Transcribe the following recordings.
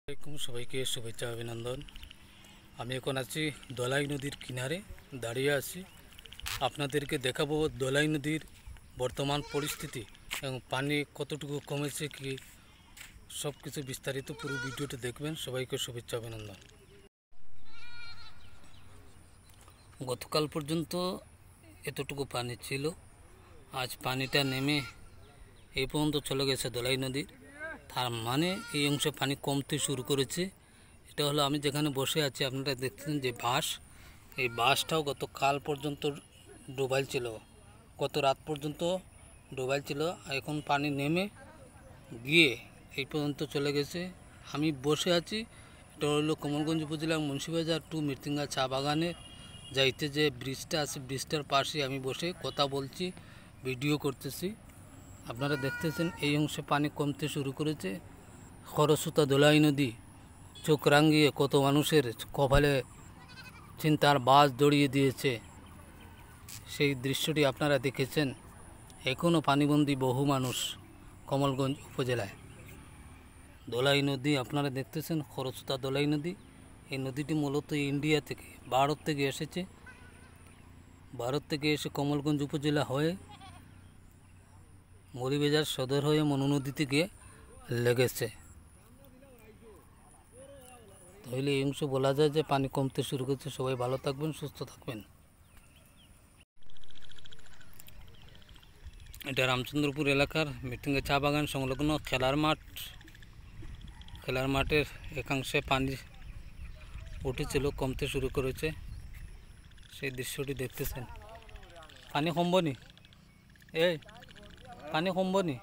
সবাইকে শুভেচ্ছা অভিনন্দন। আমি এখন আছি দলাই নদীর কিনারে দাঁড়িয়ে আছি। আপনাদেরকে দেখাবো দলাই নদীর বর্তমান পরিস্থিতি এবং পানি কতটুকু কমেছে কি সব কিছু বিস্তারিত পুরো ভিডিওটা দেখবেন। সবাইকে শুভেচ্ছা অভিনন্দন। গতকাল পর্যন্ত এতটুকু পানি ছিল, আজ পানিটা নেমে এই পর্যন্ত চলে গেছে দলাই নদীর। তার মানে এই অংশে পানি কমতে শুরু করেছে। এটা হলো আমি যেখানে বসে আছি, আপনারা দেখছেন যে বাঁশ, এই বাঁশটাও গতকাল পর্যন্ত ডুবাইল ছিল, গত রাত পর্যন্ত ডুবাইল ছিল। এখন পানি নেমে গিয়ে এই পর্যন্ত চলে গেছে। আমি বসে আছি, এটা হলো কমলগঞ্জ উপজেলার মুন্সিবাজার টু মৃত্যুঙ্গা চা বাগানে যাইতে যে ব্রিজটা আছে, ব্রিজটার পাশে আমি বসে কথা বলছি, ভিডিও করতেছি। আপনারা দেখতেছেন এই অংশে পানি কমতে শুরু করেছে। খরস্রোতা দলাই নদী চোখ রাঙিয়ে কত মানুষের কপালে চিন্তার বাস জড়িয়ে দিয়েছে, সেই দৃশ্যটি আপনারা দেখেছেন। এখনও পানিবন্দী বহু মানুষ কমলগঞ্জ উপজেলায়। দলাই নদী আপনারা দেখতেছেন, খরস্রোতা দলাই নদী। এই নদীটি মূলত ইন্ডিয়া থেকে, ভারত থেকে এসেছে। ভারত থেকে এসে কমলগঞ্জ উপজেলা হয়ে মৌলভীবাজার সদর হয়ে মনু নদী থেকে লেগেছে। তাহলে এই অংশ বলা যায় যে পানি কমতে শুরু করেছে। সবাই ভালো থাকবেন, সুস্থ থাকবেন। এটা রামচন্দ্রপুর এলাকার মৃত্যুঙ্গা চা বাগান সংলগ্ন খেলার মাঠ। খেলার মাঠের একাংশে পানি উঠেছিল, কমতে শুরু করেছে, সেই দৃশ্যটি দেখতেছেন। পানি কমবনি, এই পানি কমবনি,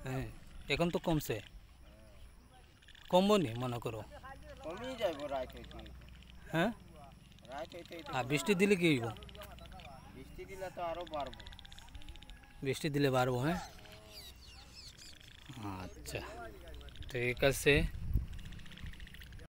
হ্যাঁ এখন তো কমছে, কমবনি মনে করো, হ্যাঁ। আর বৃষ্টি দিলে কি হইব? বৃষ্টি দিলে তো আরো বাড়বো, বৃষ্টি দিলে বাড়বো, হ্যাঁ। আচ্ছা ঠিক আছে।